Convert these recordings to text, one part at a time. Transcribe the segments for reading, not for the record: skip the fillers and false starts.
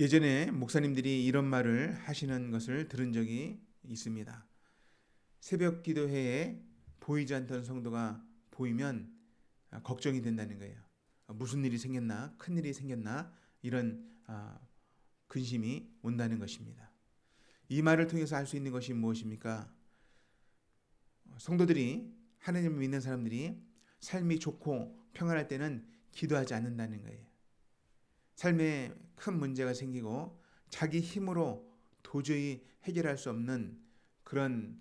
예전에 목사님들이 이런 말을 하시는 것을 들은 적이 있습니다. 새벽 기도회에 보이지 않던 성도가 보이면 걱정이 된다는 거예요. 무슨 일이 생겼나? 큰 일이 생겼나? 이런 근심이 온다는 것입니다. 이 말을 통해서 알 수 있는 것이 무엇입니까? 성도들이, 하나님을 믿는 사람들이 삶이 좋고 평안할 때는 기도하지 않는다는 거예요. 삶에 큰 문제가 생기고 자기 힘으로 도저히 해결할 수 없는 그런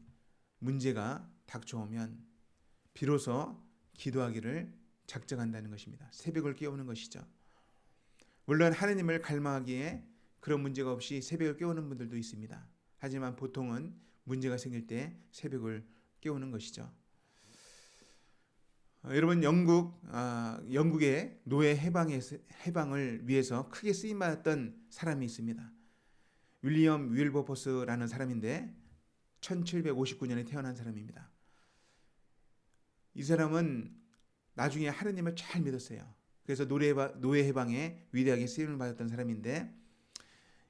문제가 닥쳐오면 비로소 기도하기를 작정한다는 것입니다. 새벽을 깨우는 것이죠. 물론 하느님을 갈망하기에 그런 문제가 없이 새벽을 깨우는 분들도 있습니다. 하지만 보통은 문제가 생길 때 새벽을 깨우는 것이죠. 여러분, 영국의 노예 해방을 위해서 크게 쓰임받았던 사람이 있습니다. 윌리엄 윌버포스라는 사람인데 1759년에 태어난 사람입니다. 이 사람은 나중에 하느님을 잘 믿었어요. 그래서 노예 해방에 위대하게 쓰임을 받았던 사람인데,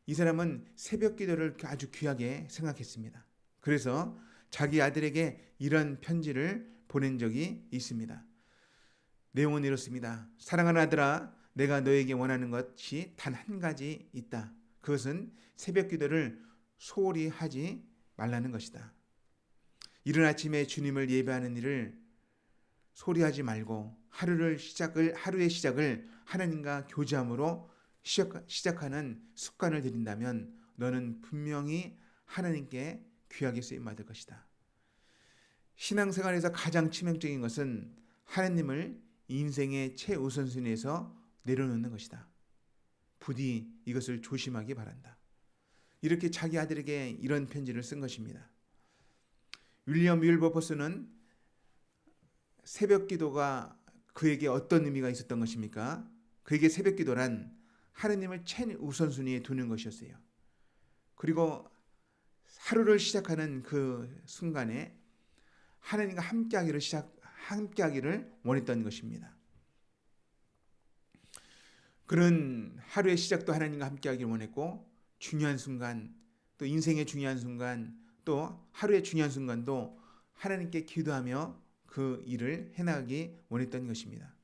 이 사람은 새벽 기도를 아주 귀하게 생각했습니다. 그래서 자기 아들에게 이런 편지를 보낸 적이 있습니다. 내용은 이렇습니다. 사랑하는 아들아, 내가 너에게 원하는 것이 단 한 가지 있다. 그것은 새벽 기도를 소홀히 하지 말라는 것이다. 이른 아침에 주님을 예배하는 일을 소홀히 하지 말고 하루의 시작을 하나님과 교제함으로 시작하는 습관을 들인다면 너는 분명히 하나님께 귀하게 쓰임받을 것이다. 신앙생활에서 가장 치명적인 것은 하나님을 인생의 최우선순위에서 내려놓는 것이다. 부디 이것을 조심하기 바란다. 이렇게 자기 아들에게 이런 편지를 쓴 것입니다. 윌리엄 윌버포스는 새벽 기도가 그에게 어떤 의미가 있었던 것입니까? 그에게 새벽 기도란 하나님을 최우선순위에 두는 것이었어요. 그리고 하루를 시작하는 그 순간에 하나님과 함께하기를 원했던 것입니다. 그런 하루의 시작도 하나님과 함께하기를 원했고, 중요한 순간, 또 인생의 중요한 순간, 또 하루의 중요한 순간도 하나님께 기도하며 그 일을 해나가기 원했던 것입니다.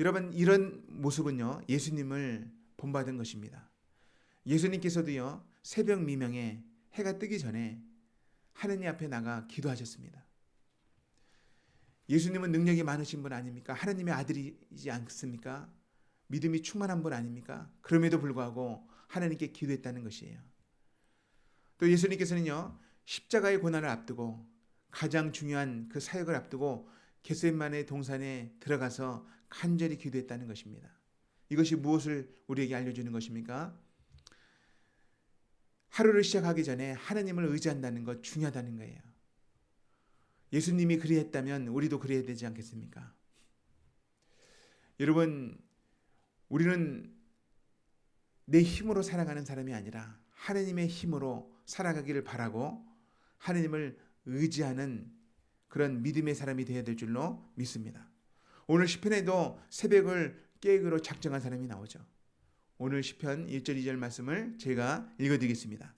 여러분, 이런 모습은요, 예수님을 본받은 것입니다. 예수님께서도요, 새벽 미명에 해가 뜨기 전에 하느님 앞에 나가 기도하셨습니다. 예수님은 능력이 많으신 분 아닙니까? 하나님의 아들이지 않습니까? 믿음이 충만한 분 아닙니까? 그럼에도 불구하고 하나님께 기도했다는 것이에요. 또 예수님께서는요, 십자가의 고난을 앞두고 가장 중요한 그 사역을 앞두고 겟세마네 동산에 들어가서 간절히 기도했다는 것입니다. 이것이 무엇을 우리에게 알려주는 것입니까? 하루를 시작하기 전에 하나님을 의지한다는 것 중요하다는 거예요. 예수님이 그리했다면 우리도 그래야 되지 않겠습니까? 여러분, 우리는 내 힘으로 살아가는 사람이 아니라 하나님의 힘으로 살아가기를 바라고 하나님을 의지하는 그런 믿음의 사람이 되어야 될 줄로 믿습니다. 오늘 시편에도 새벽을 깨기로 작정한 사람이 나오죠. 오늘 시편 1절 2절 말씀을 제가 읽어드리겠습니다.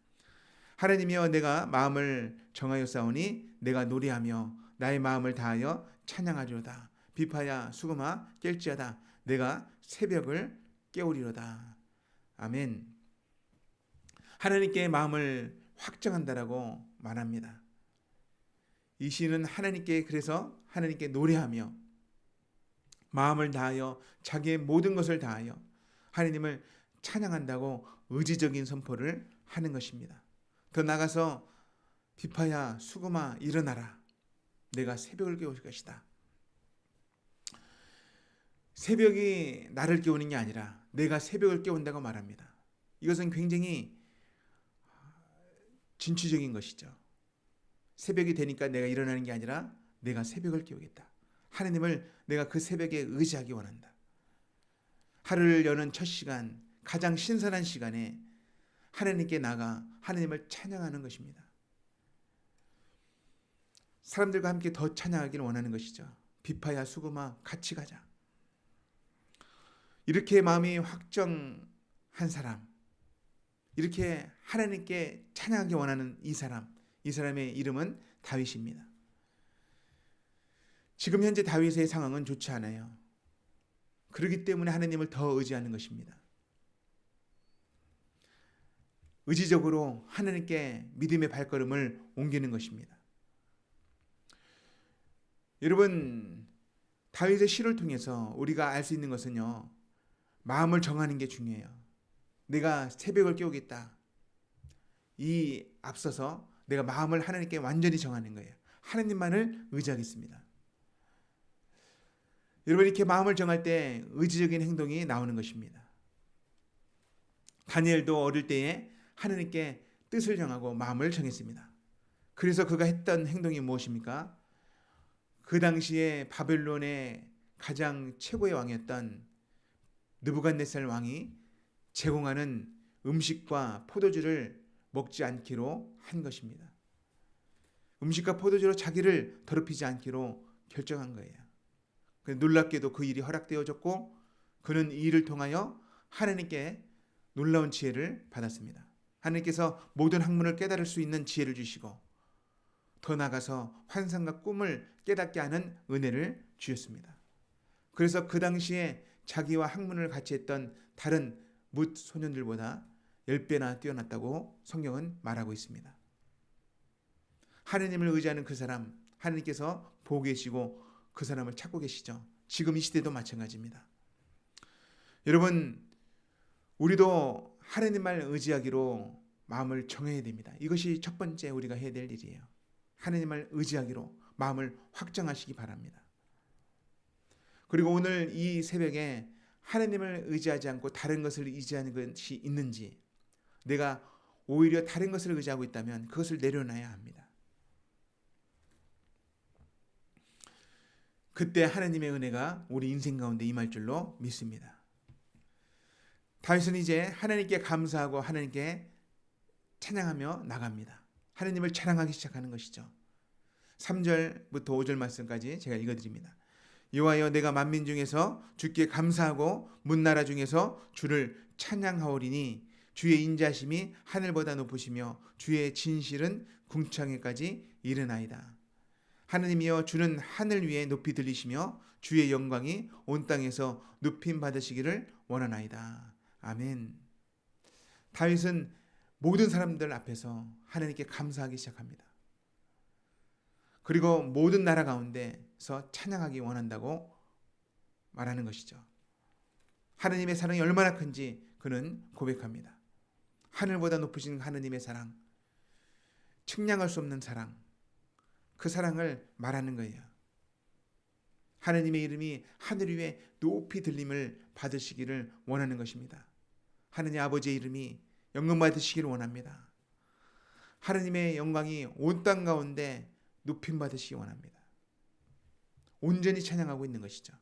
하나님이여, 내가 마음을 정하여 싸우니 내가 노래하며 나의 마음을 다하여 찬양하리로다. 비파야 수금아 깰지어다. 내가 새벽을 깨우리로다. 아멘. 하나님께 마음을 확정한다라고 말합니다. 이 시는 그래서 하나님께 노래하며 마음을 다하여 자기의 모든 것을 다하여 하나님을 찬양한다고 의지적인 선포를 하는 것입니다. 더 나아가서 비파야 수금아 일어나라. 내가 새벽을 깨울 것이다. 새벽이 나를 깨우는 게 아니라 내가 새벽을 깨운다고 말합니다. 이것은 굉장히 진취적인 것이죠. 새벽이 되니까 내가 일어나는 게 아니라 내가 새벽을 깨우겠다. 하나님을 내가 그 새벽에 의지하기 원한다. 하루를 여는 첫 시간, 가장 신선한 시간에 하나님께 나가 하나님을 찬양하는 것입니다. 사람들과 함께 더 찬양하기를 원하는 것이죠. 비파야 수금아 같이 가자. 이렇게 마음이 확정한 사람, 이렇게 하나님께 찬양하기 원하는 이 사람의 이름은 다윗입니다. 지금 현재 다윗의 상황은 좋지 않아요. 그렇기 때문에 하나님을 더 의지하는 것입니다. 의지적으로 하나님께 믿음의 발걸음을 옮기는 것입니다. 여러분, 다윗의 시를 통해서 우리가 알 수 있는 것은요, 마음을 정하는 게 중요해요. 내가 새벽을 깨우겠다. 이 앞서서 내가 마음을 하나님께 완전히 정하는 거예요. 하나님만을 의지하겠습니다. 여러분, 이렇게 마음을 정할 때 의지적인 행동이 나오는 것입니다. 다니엘도 어릴 때에 하나님께 뜻을 정하고 마음을 정했습니다. 그래서 그가 했던 행동이 무엇입니까? 그 당시에 바벨론의 가장 최고의 왕이었던 느부갓네살 왕이 제공하는 음식과 포도주를 먹지 않기로 한 것입니다. 음식과 포도주로 자기를 더럽히지 않기로 결정한 거예요. 놀랍게도 그 일이 허락되어졌고 그는 이 일을 통하여 하나님께 놀라운 지혜를 받았습니다. 하나님께서 모든 학문을 깨달을 수 있는 지혜를 주시고 더 나아가서 환상과 꿈을 깨닫게 하는 은혜를 주셨습니다. 그래서 그 당시에 자기와 학문을 같이 했던 다른 뭇 소년들보다 10배나 뛰어났다고 성경은 말하고 있습니다. 하나님을 의지하는 그 사람, 하나님께서 보고 계시고 그 사람을 찾고 계시죠. 지금 이 시대도 마찬가지입니다. 여러분, 우리도 하나님만 의지하기로 마음을 정해야 됩니다. 이것이 첫 번째 우리가 해야 될 일이에요. 하나님을 의지하기로 마음을 확정하시기 바랍니다. 그리고 오늘 이 새벽에 하나님을 의지하지 않고 다른 것을 의지하는 것이 있는지, 내가 오히려 다른 것을 의지하고 있다면 그것을 내려놔야 합니다. 그때 하나님의 은혜가 우리 인생 가운데 임할 줄로 믿습니다. 다윗은 이제 하나님께 감사하고 하나님께 찬양하며 나갑니다. 하나님을 찬양하기 시작하는 것이죠. 3절부터 5절 말씀까지 제가 읽어드립니다. 여호와여, 내가 만민 중에서 주께 감사하고 문나라 중에서 주를 찬양하오리니 주의 인자심이 하늘보다 높으시며 주의 진실은 궁창에까지 이르나이다. 하느님이여, 주는 하늘 위에 높이 들리시며 주의 영광이 온 땅에서 높임 받으시기를 원하나이다. 아멘. 다윗은 모든 사람들 앞에서 하나님께 감사하기 시작합니다. 그리고 모든 나라 가운데서 찬양하기 원한다고 말하는 것이죠. 하나님의 사랑이 얼마나 큰지 그는 고백합니다. 하늘보다 높으신 하나님의 사랑, 측량할 수 없는 사랑, 그 사랑을 말하는 거예요. 하나님의 이름이 하늘 위에 높이 들림을 받으시기를 원하는 것입니다. 하느님 아버지의 이름이 영광 받으시기를 원합니다. 하나님의 영광이 온 땅 가운데 높임 받으시기 원합니다. 온전히 찬양하고 있는 것이죠.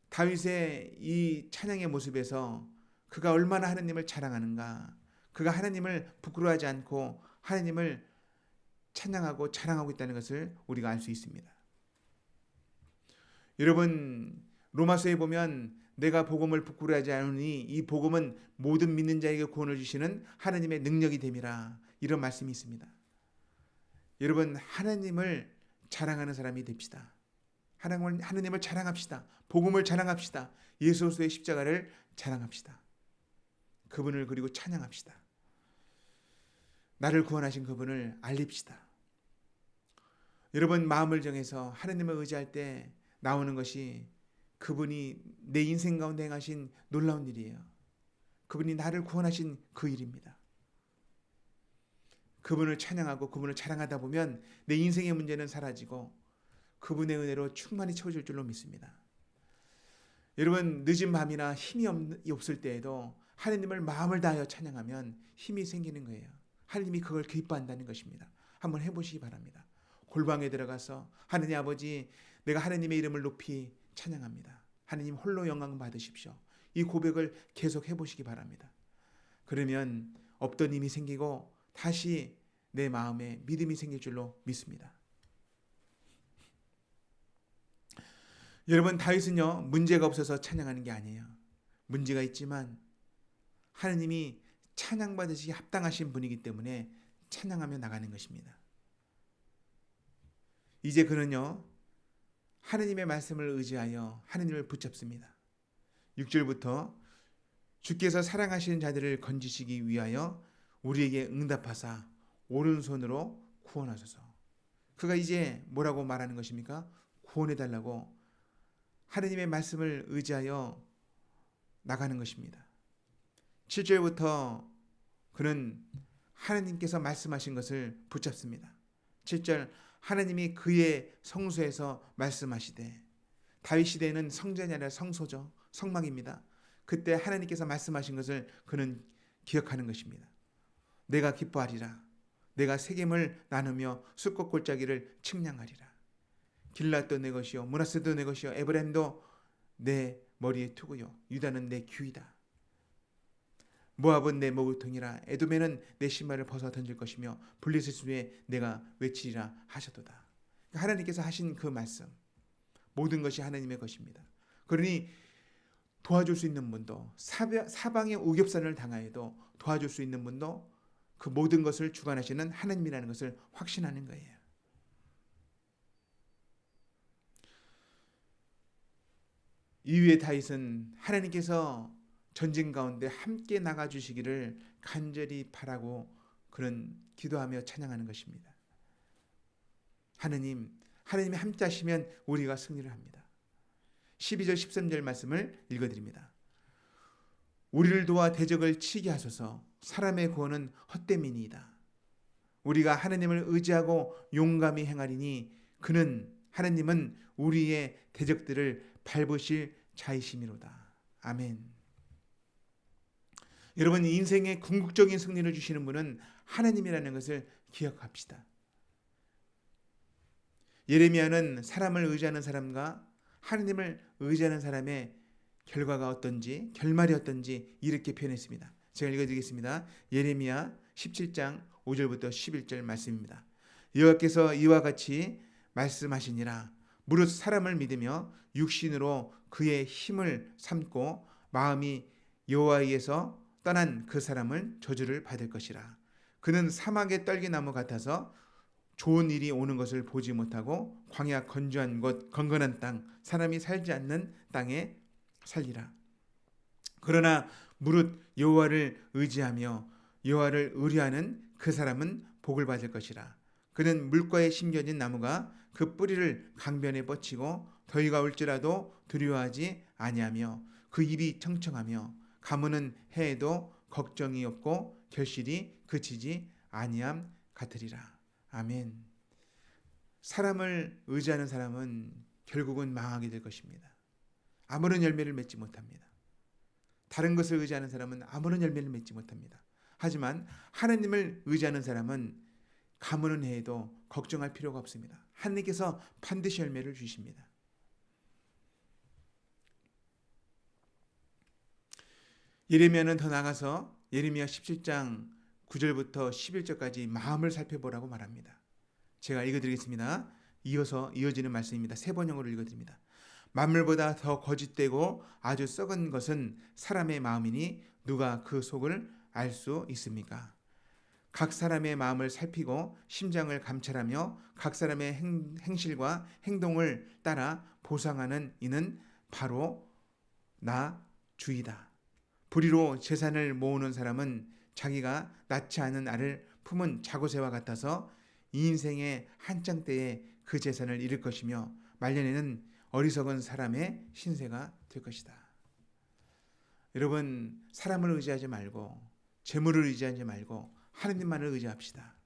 다윗의 이 찬양의 모습에서 그가 얼마나 하나님을 자랑하는가, 그가 하나님을 부끄러워하지 않고 하나님을 찬양하고 자랑하고 있다는 것을 우리가 알 수 있습니다. 여러분, 로마서에 보면 내가 복음을 부끄러워하지 않으니 이 복음은 모든 믿는 자에게 구원을 주시는 하나님의 능력이 됨이라, 이런 말씀이 있습니다. 여러분, 하나님을 자랑하는 사람이 됩시다. 하나님을 자랑합시다. 복음을 자랑합시다. 예수 그리스도의 십자가를 자랑합시다. 그분을 그리고 찬양합시다. 나를 구원하신 그분을 알립시다. 여러분, 마음을 정해서 하나님을 의지할 때 나오는 것이 그분이 내 인생 가운데 행하신 놀라운 일이에요. 그분이 나를 구원하신 그 일입니다. 그분을 찬양하고 그분을 자랑하다 보면 내 인생의 문제는 사라지고 그분의 은혜로 충만히 채워질 줄로 믿습니다. 여러분, 늦은 밤이나 힘이 없을 때에도 하나님을 마음을 다하여 찬양하면 힘이 생기는 거예요. 하나님이 그걸 기뻐한다는 것입니다. 한번 해보시기 바랍니다. 골방에 들어가서 하느님 아버지, 내가 하나님의 이름을 높이 찬양합니다. 하나님 홀로 영광 받으십시오. 이 고백을 계속 해보시기 바랍니다. 그러면 없던 힘이 생기고 다시 내 마음에 믿음이 생길 줄로 믿습니다. 여러분, 다윗은요 문제가 없어서 찬양하는 게 아니에요. 문제가 있지만 하느님이 찬양받으시기 합당하신 분이기 때문에 찬양하며 나가는 것입니다. 이제 그는요, 하느님의 말씀을 의지하여 하느님을 붙잡습니다. 6절부터 주께서 사랑하시는 자들을 건지시기 위하여 우리에게 응답하사 오른손으로 구원하소서. 그가 이제 뭐라고 말하는 것입니까? 구원해달라고 하느님의 말씀을 의지하여 나가는 것입니다. 7절부터 그는 하느님께서 말씀하신 것을 붙잡습니다. 7절, 하느님이 그의 성소에서 말씀하시되, 다윗 시대에는 성전이 아니라 성소죠. 성막입니다. 그때 하나님께서 말씀하신 것을 그는 기억하는 것입니다. 내가 기뻐하리라. 내가 세겜을 나누며 숫꽃 골짜기를 측량하리라. 길랏도 내 것이요 므낫세도 내 것이요 에브라임도 내 머리에 투구요 유다는 내 귀이다. 모압은 내 목욕통이라. 에돔에는 내 신발을 벗어 던질 것이며 블레셋 위에 내가 외치리라 하셨도다. 하나님께서 하신 그 말씀, 모든 것이 하나님의 것입니다. 그러니 도와줄 수 있는 분도, 사방의 우겹산을 당하여도 도와줄 수 있는 분도 그 모든 것을 주관하시는 하나님이라는 것을 확신하는 거예요. 이후에 다윗은 하나님께서 전쟁 가운데 함께 나가주시기를 간절히 바라고 그는 기도하며 찬양하는 것입니다. 하나님이 함께 하시면 우리가 승리를 합니다. 12절 13절 말씀을 읽어드립니다. 우리를 도와 대적을 치게 하소서. 사람의 구원은 헛됨이니이다. 우리가 하나님을 의지하고 용감히 행하리니 하나님은 우리의 대적들을 밟으실 자이심이로다. 아멘. 여러분, 인생의 궁극적인 승리를 주시는 분은 하나님이라는 것을 기억합시다. 예레미야는 사람을 의지하는 사람과 하나님을 의지하는 사람의 결과가 어떤지, 결말이 어떤지 이렇게 표현했습니다. 제가 읽어드리겠습니다. 예레미야 17장 5절부터 11절 말씀입니다. 여호와께서 이와 같이 말씀하시니라. 무릇 사람을 믿으며 육신으로 그의 힘을 삼고 마음이 여호와에게서 떠난 그 사람은 저주를 받을 것이라. 그는 사막의 떨기나무 같아서 좋은 일이 오는 것을 보지 못하고 광야 건조한 곳 건건한 땅 사람이 살지 않는 땅에 살리라. 그러나 무릇 여호와를 의지하며 여호와를 의뢰하는 그 사람은 복을 받을 것이라. 그는 물가에 심겨진 나무가 그 뿌리를 강변에 뻗치고 더위가 올지라도 두려워하지 아니하며 그 입이 청청하며 가무는 해에도 걱정이 없고 결실이 그치지 아니함 같으리라. 아멘. 사람을 의지하는 사람은 결국은 망하게 될 것입니다. 아무런 열매를 맺지 못합니다. 다른 것을 의지하는 사람은 아무런 열매를 맺지 못합니다. 하지만 하나님을 의지하는 사람은 가무는 해에도 걱정할 필요가 없습니다. 하나님께서 반드시 열매를 주십니다. 예레미야는 더 나가서 예레미야 17장 9절부터 11절까지 마음을 살펴보라고 말합니다. 제가 읽어드리겠습니다. 이어지는 말씀입니다. 세 번역으로 읽어드립니다. 만물보다 더 거짓되고 아주 썩은 것은 사람의 마음이니 누가 그 속을 알 수 있습니까? 각 사람의 마음을 살피고 심장을 감찰하며 각 사람의 행실과 행동을 따라 보상하는 이는 바로 나 주이다. 불의로 재산을 모으는 사람은 자기가 낳지 않은 알을 품은 자고새와 같아서 이 인생의 한창 때에 그 재산을 잃을 것이며 말년에는 어리석은 사람의 신세가 될 것이다. 여러분, 사람을 의지하지 말고 재물을 의지하지 말고 하나님만을 의지합시다.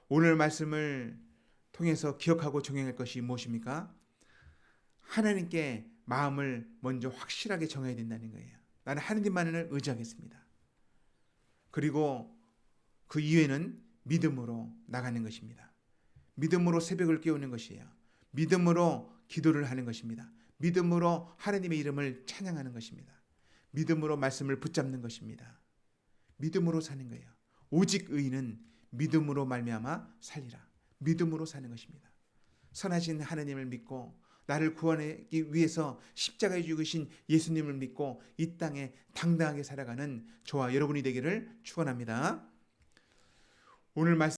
오늘 말씀을 통해서 기억하고 적용할 것이 무엇입니까? 하나님께 마음을 먼저 확실하게 정해야 된다는 거예요. 나는 하나님만을 의지하겠습니다. 그리고 그 이후에는 믿음으로 나가는 것입니다. 믿음으로 새벽을 깨우는 것이에요. 믿음으로 기도를 하는 것입니다. 믿음으로 하나님의 이름을 찬양하는 것입니다. 믿음으로 말씀을 붙잡는 것입니다. 믿음으로 사는 거예요. 오직 의인은 믿음으로 말미암아 살리라. 믿음으로 사는 것입니다. 선하신 하나님을 믿고 나를 구원하기 위해서 십자가에 죽으신 예수님을 믿고 이 땅에 당당하게 살아가는 저와 여러분이 되기를 축원합니다. 오늘 말씀